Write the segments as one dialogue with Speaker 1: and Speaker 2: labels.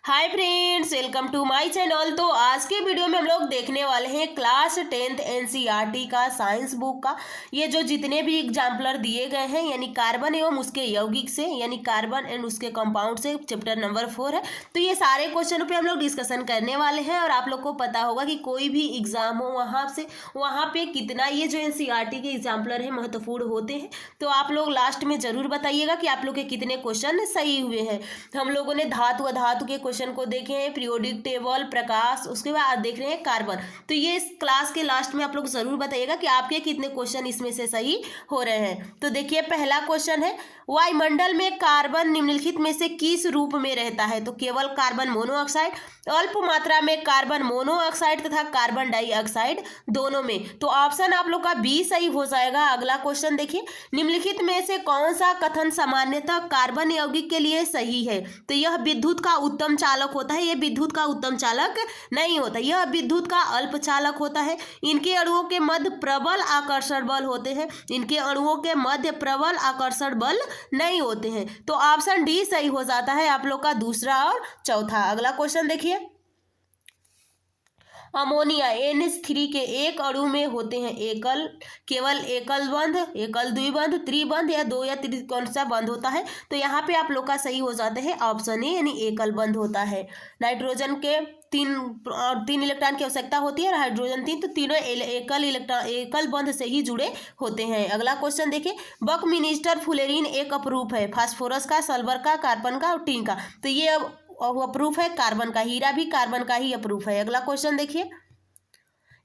Speaker 1: Hi friends, welcome to my channel. तो आज के वीडियो में हम लोग देखने वाले हैं क्लास 10th एनसीईआरटी का साइंस बुक का ये जो जितने भी एग्जाम्पलर दिए गए हैं यानी कार्बन एवं उसके यौगिक से यानी कार्बन एंड उसके कंपाउंड से चैप्टर नंबर 4 है। तो ये सारे क्वेश्चन पे हम लोग डिस्कशन करने वाले हैं और आप लोग को पता होगा कि कोई भी एग्जाम हो वहाँ पे कितना ये जो एनसीईआरटी के एग्जाम्पलर है महत्वपूर्ण होते हैं। तो आप लोग लास्ट में जरूर बताइएगा कि आप लोग के कितने क्वेश्चन सही हुए हैं। हम लोगों ने धातु अधातु के क्वेश्चन को देखे हैं, पीरियोडिक टेबल, प्रकाश, उसके बाद देख रहे हैं कार्बन। तो ये इस क्लास के लास्ट में आप लोग जरूर बताइएगा कि आपके कितने क्वेश्चन इसमें से सही हो रहे हैं। तो देखिए पहला क्वेश्चन है, वायुमंडल में कार्बन निम्नलिखित में से किस रूप में रहता है? तो केवल कार्बन मोनोऑक्साइड, अल्प मात्रा में कार्बन मोनोऑक्साइड तथा कार्बन डाइऑक्साइड दोनों में। तो ऑप्शन आप लोग का बी सही हो जाएगा। अगला क्वेश्चन देखिए, निम्नलिखित में से कौन सा कथन सामान्यतः कार्बन यौगिक के लिए सही है? तो यह विद्युत का उत्तम चालक होता है। यह विद्युत का उत्तम चालक नहीं होता, यह विद्युत का अल्प चालक होता है। इनके अणुओं के मध्य प्रबल आकर्षण बल होते हैं, इनके अणुओं के मध्य प्रबल आकर्षण बल नहीं होते हैं। तो ऑप्शन डी सही हो जाता है आप लोग का दूसरा और चौथा। अगला क्वेश्चन देखिए, अमोनिया NH3 के एक अणु में होते हैं केवल एकल बंध, एकल द्विबंध, त्रिबंध या दो या कौन सा बंध होता है? तो यहाँ पे आप लोग का सही हो जाता है ऑप्शन ए यानी एकल बंध होता है। नाइट्रोजन के तीन इलेक्ट्रॉन की आवश्यकता होती है और हाइड्रोजन 3, तो तीनों एकल बंध से ही जुड़े होते हैं। अगला क्वेश्चन देखिए, बकमिनिस्टर फुलेरिन एक अपरूप है फास्फोरस का, सल्फर का, कार्बन का और टिन का। तो ये अप्रूफ है कार्बन का, हीरा भी कार्बन का ही अप्रूफ है। अगला क्वेश्चन देखिए,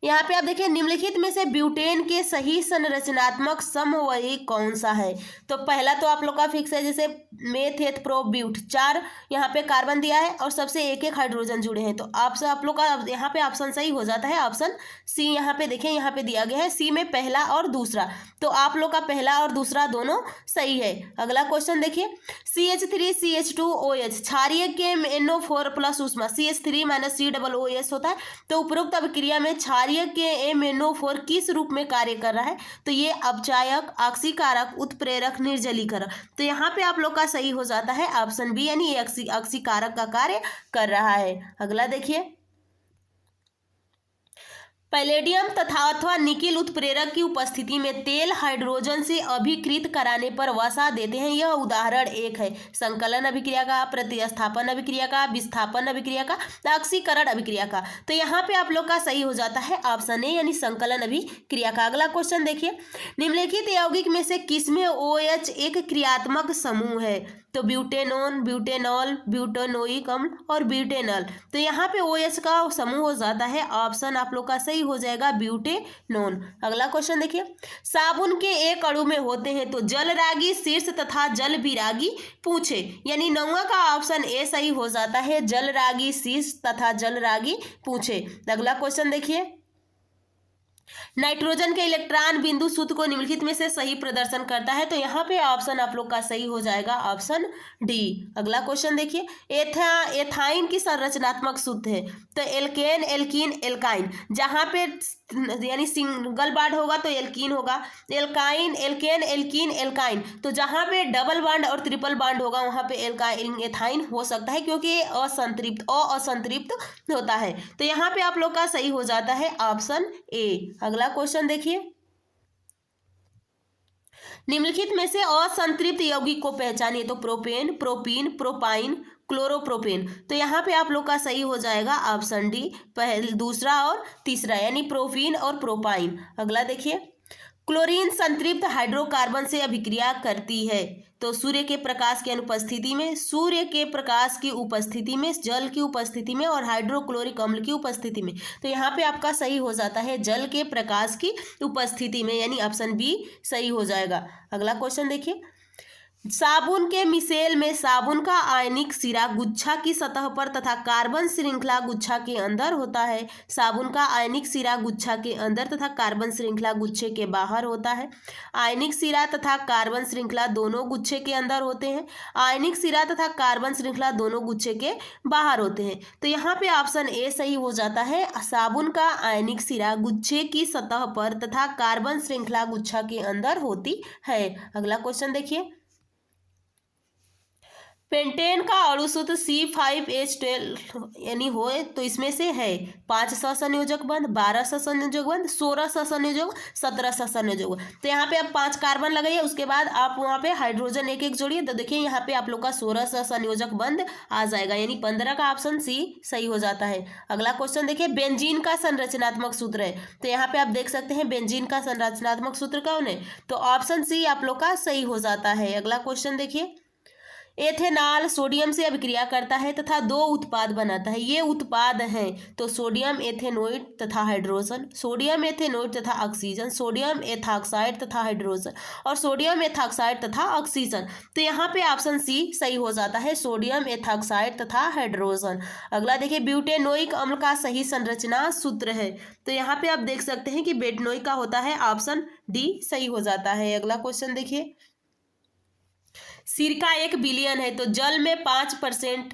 Speaker 1: यहाँ पे आप देखिए निम्नलिखित में से ब्यूटेन के सही संरचनात्मक समवयी कौन सा है? तो पहला तो आप लोग का फिक्स है, जैसे मेथ एथ प्रो ब्यूट, 4 यहाँ पे कार्बन दिया है और सबसे एक एक हाइड्रोजन जुड़े हैं। तो आप लोग का यहाँ पे ऑप्शन सही हो जाता है ऑप्शन सी। यहाँ पे देखिए यहाँ पे दिया गया है सी में पहला और दूसरा, तो आप लोग का पहला और दूसरा दोनों सही है। अगला क्वेश्चन देखिए, CH3CH2OH क्षारीय के NO4 प्लस उष्मा CH3 - COOH होता है। तो उपरोक्त अभिक्रिया में क्षारीय के MnO4 किस रूप में कार्य कर रहा है? तो ये अपचायक, ऑक्सीकारक, उत्प्रेरक, निर्जलीकरक। तो यहाँ पे आप लोग का सही हो जाता है ऑप्शन बी यानी ऑक्सीकारक का कार्य कर रहा है। अगला देखिए, पैलेडियम तथा अथवा निकिल उत्प्रेरक की उपस्थिति में तेल हाइड्रोजन से अभिकृत कराने पर वसा देते हैं। यह उदाहरण एक है संकलन अभिक्रिया का, प्रतिस्थापन अभिक्रिया का, विस्थापन अभिक्रिया का, ऑक्सीकरण अभिक्रिया का। तो यहाँ पे आप लोग का सही हो जाता है ऑप्शन ए यानी संकलन अभिक्रिया का। अगला क्वेश्चन देखिए, निम्नलिखित यौगिक में से किसमें OH एक क्रियात्मक समूह है? तो ब्यूटेनोन, ब्यूटेनॉल, ब्यूटेनोइक अम्ल और ब्यूटेनॉल। तो यहाँ पे OH का समूह हो जाता है ऑप्शन आप लोग का सही हो जाएगा ब्यूटेनोन। अगला क्वेश्चन देखिए, साबुन के एक अणु में होते हैं तो जलरागी शीर्ष तथा जल विरागी पूछे, यानी 9वां का ऑप्शन ए सही हो जाता है जलरागी शीर्ष तथा जलरागी पूछे। अगला क्वेश्चन देखिए, नाइट्रोजन के इलेक्ट्रॉन बिंदु सूत्र को निम्नलिखित में से सही प्रदर्शन करता है। तो यहाँ पे ऑप्शन आप लोग का सही हो जाएगा ऑप्शन डी। अगला क्वेश्चन देखिए, एथाइन की संरचनात्मक सूत्र है। तो एल्केन, एल्कीन, एल्काइन, जहाँ पे यानी सिंगल बॉन्ड होगा तो एल्कीन होगा, एल्काइन, एल्केन, एल्कीन, एल्काइन। तो जहाँ पे डबल बॉन्ड और ट्रिपल बॉन्ड होगा वहाँ पे एथाइन हो सकता है क्योंकि ये असंतृप्त होता है। तो यहाँ पे आप लोग का सही हो जाता है ऑप्शन ए। अगला क्वेश्चन देखिए, निम्नलिखित में से असंतृप्त यौगिक को पहचानिए। तो प्रोपेन, प्रोपीन, प्रोपाइन, क्लोरोप्रोपेन। तो यहाँ पे आप लोग का सही हो जाएगा ऑप्शन डी दूसरा और तीसरा यानी प्रोपीन और प्रोपाइन। अगला देखिए, क्लोरीन संतृप्त हाइड्रोकार्बन से अभिक्रिया करती है। तो सूर्य के प्रकाश की अनुपस्थिति में, सूर्य के प्रकाश की उपस्थिति में, जल की उपस्थिति में और हाइड्रोक्लोरिक अम्ल की उपस्थिति में। तो यहाँ पे आपका सही हो जाता है जल के प्रकाश की उपस्थिति में यानी ऑप्शन बी सही हो जाएगा। अगला क्वेश्चन देखिए, साबुन के मिसेल में साबुन का आयनिक सिरा गुच्छा की सतह पर तथा कार्बन श्रृंखला गुच्छा के अंदर होता है। साबुन का आयनिक सिरा गुच्छा के अंदर तथा कार्बन श्रृंखला गुच्छे के बाहर होता है। आयनिक सिरा तथा कार्बन श्रृंखला दोनों गुच्छे के अंदर होते हैं, आयनिक सिरा तथा कार्बन श्रृंखला दोनों गुच्छे के बाहर होते हैं। तो यहाँ पे ऑप्शन ए सही हो जाता है साबुन का आयनिक सिरा गुच्छे की सतह पर तथा कार्बन श्रृंखला गुच्छा के अंदर होती है। अगला क्वेश्चन देखिए, पेंटेन का अणु सूत्र C5H12 यानी होए तो इसमें से है 5 सहसंयोजक बंध, 12 सहसंयोजक बंध, 16 सहसंयोजक, 17 सहसंयोजक बंध। तो यहाँ पे आप 5 कार्बन लगाइए, उसके बाद आप वहाँ पे हाइड्रोजन एक एक जोड़िए, तो देखिए यहाँ पे आप लोग का 16 सहसंयोजक बंध आ जाएगा, यानी 15 का ऑप्शन सी सही हो जाता है। अगला क्वेश्चन देखिए, बेंजीन का संरचनात्मक सूत्र है, तो यहाँ पे आप देख सकते हैं बेंजीन का संरचनात्मक सूत्र कौन है, तो ऑप्शन सी आप लोग का सही हो जाता है। अगला क्वेश्चन देखिए, एथेनॉल सोडियम से अभिक्रिया करता है तथा 2 उत्पाद बनाता है, ये उत्पाद हैं तो सोडियम एथेनोइड तथा हाइड्रोजन, सोडियम एथेनोइड तथा ऑक्सीजन, सोडियम एथॉक्साइड तथा हाइड्रोजन और सोडियम एथॉक्साइड तथा ऑक्सीजन। तो यहाँ पे ऑप्शन सी सही हो जाता है, सोडियम एथॉक्साइड तथा हाइड्रोजन। अगला देखिए, ब्यूटेनोइक अम्ल का सही संरचना सूत्र है, तो यहाँ पे आप देख सकते हैं कि बेटनोइक का होता है, ऑप्शन डी सही हो जाता है। अगला क्वेश्चन देखिए, सिरका 1 बिलियन है तो जल में 5%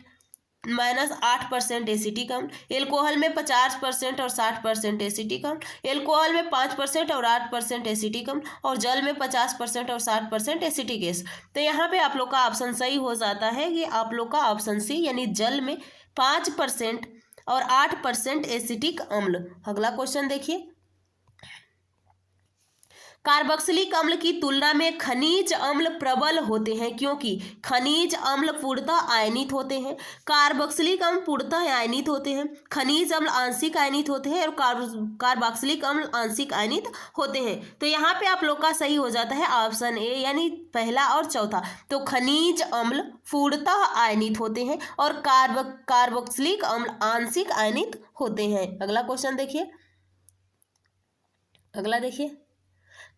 Speaker 1: -8% एसिटिक अम्ल, एल्कोहल में 50% और 60% एसिटिक अम्ल, एल्कोहल में 5% और 8% एसिटिक अम्ल और जल में 50% और 60% एसिटिक एसिड। तो यहाँ पे आप लोग का ऑप्शन सही हो जाता है कि आप लोग का ऑप्शन सी यानी जल में 5% और 8% एसिटिक अम्ल। अगला क्वेश्चन देखिए, कार्बोक्सिलिक अम्ल की तुलना में खनिज अम्ल प्रबल होते हैं क्योंकि खनिज अम्ल पूर्णतः आयनित होते हैं, कार्बोक्सिलिक अम्ल पूर्णतः आयनित होते हैं, खनिज अम्ल आंशिक आयनित होते हैं और कार्बोक्सिलिक अम्ल आंशिक आयनित होते हैं। तो यहाँ पे आप लोग का सही हो जाता है ऑप्शन ए यानी पहला और चौथा। तो खनिज अम्ल पूर्णतः आयनित होते हैं और कार्बोक्सिलिक अम्ल आंशिक आयनित होते हैं। अगला क्वेश्चन देखिए, अगला देखिए,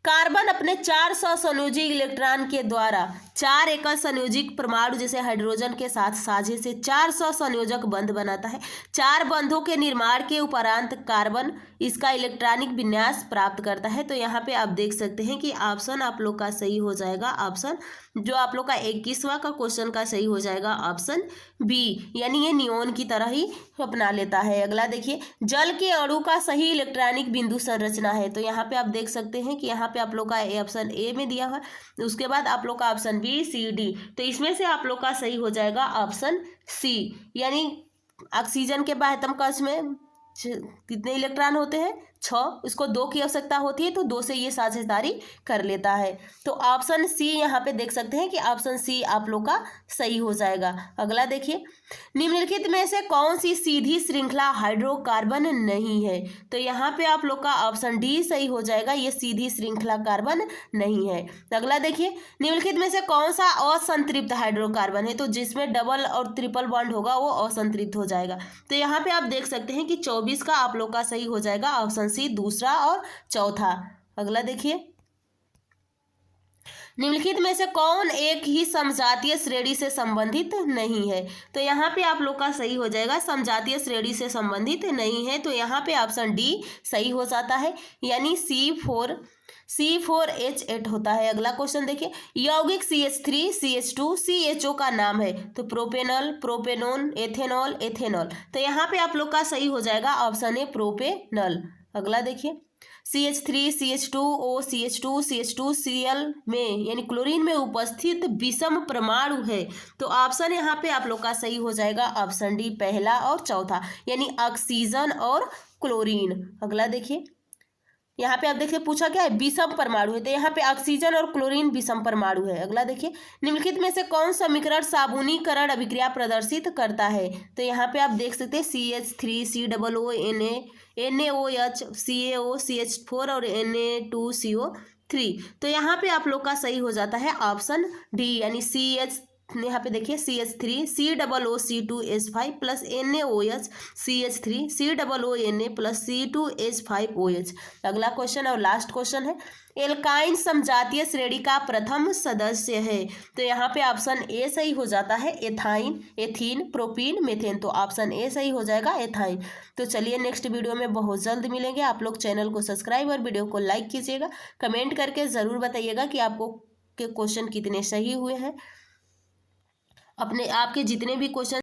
Speaker 1: कार्बन अपने 4 सहसंयोजी इलेक्ट्रॉन के द्वारा 4 एकल संयोजिक परमाणु जैसे हाइड्रोजन के साथ साझे से 4 सहसंयोजक बंध बनाता है। 4 बंधों के निर्माण के उपरांत कार्बन इसका इलेक्ट्रॉनिक विन्यास प्राप्त करता है। तो यहाँ पे आप देख सकते हैं कि ऑप्शन आप लोग का सही हो जाएगा, ऑप्शन जो आप लोग का 21वां का क्वेश्चन का सही हो जाएगा ऑप्शन बी, यानी ये नियोन की तरह ही अपना लेता है। अगला देखिए, जल के अणु का सही इलेक्ट्रॉनिक बिंदु संरचना है, तो यहाँ पे आप देख सकते हैं कि यहाँ पे आप लोग का ऑप्शन ए में दिया हुआ है, उसके बाद आप लोग का ऑप्शन बी सी डी, तो इसमें से आप लोग का सही हो जाएगा ऑप्शन सी, यानी ऑक्सीजन के बाह्यतम कक्ष में कितने इलेक्ट्रॉन होते हैं 6, इसको 2 की आवश्यकता होती है तो 2 से ये साझेदारी कर लेता है। तो ऑप्शन सी यहाँ पे देख सकते हैं कि ऑप्शन सी आप लोग का सही हो जाएगा। अगला देखिए, निम्नलिखित में से कौन सी सीधी श्रृंखला हाइड्रोकार्बन नहीं है, तो यहाँ पे आप लोग का ऑप्शन डी सही हो जाएगा, ये सीधी श्रृंखला कार्बन नहीं है। अगला देखिए, निम्नलिखित में से कौन सा असंतृप्त हाइड्रोकार्बन है, तो जिसमें डबल और ट्रिपल बॉन्ड होगा वो असंतृप्त हो जाएगा। तो यहाँ पे आप देख सकते हैं कि 24 का आप लोग का सही हो जाएगा ऑप्शन सी, दूसरा और चौथा। अगला देखिए, निम्नलिखित में से कौन एक ही समजातीय श्रेणी से संबंधित नहीं है, तो यहाँ पे आप लोग का सही हो जाएगा समजातीय श्रेणी से संबंधित नहीं है, तो यहाँ पे ऑप्शन डी सही हो जाता है, यानी C4H8 होता है। अगला क्वेश्चन देखिए, यौगिक CH3 CH2 CHO का नाम है, तो प्रोपेनॉल, प्रोपेनोन, एथेनॉल, एथेनॉल, तो यहाँ पे आप लोग का सही हो जाएगा ऑप्शन ए प्रोपेनॉल। अगला देखिए, CH3 CH2O CH2 CH2Cl में यानी क्लोरीन में उपस्थित विषम परमाणु है, तो ऑप्शन यहाँ पे आप लोग का सही हो जाएगा ऑप्शन डी, पहला और चौथा, यानी ऑक्सीजन और क्लोरीन। अगला देखिए, यहाँ पे आप देखिए पूछा क्या है, विषम परमाणु है, तो यहाँ पे ऑक्सीजन और क्लोरीन विषम परमाणु है। अगला देखिए, निम्नलिखित में से कौन समीकरण साबुनीकरण अभिक्रिया प्रदर्शित करता है, तो यहाँ पे आप देख सकते हैं CH3 COO NaOH CaO CH4 और Na2CO3, तो यहाँ पे आप लोग का सही हो जाता है ऑप्शन डी, यानी यहाँ पे देखिए CH3 COOC2H5 plus NaOH CH3 COONA plus C2H5OH। अगला क्वेश्चन और लास्ट क्वेश्चन है, एल्काइन समजातीय श्रेणी का प्रथम सदस्य है, तो यहाँ पे ऑप्शन ए सही हो जाता है, एथाइन, एथीन, प्रोपीन, मेथेन, तो ऑप्शन ए सही हो जाएगा एथाइन। तो चलिए नेक्स्ट वीडियो में बहुत जल्द मिलेंगे। आप लोग चैनल को सब्सक्राइब और वीडियो को लाइक कीजिएगा, कमेंट करके ज़रूर बताइएगा कि आपको के क्वेश्चन कितने सही हुए हैं। अपने आपके जितने भी क्वेश्चन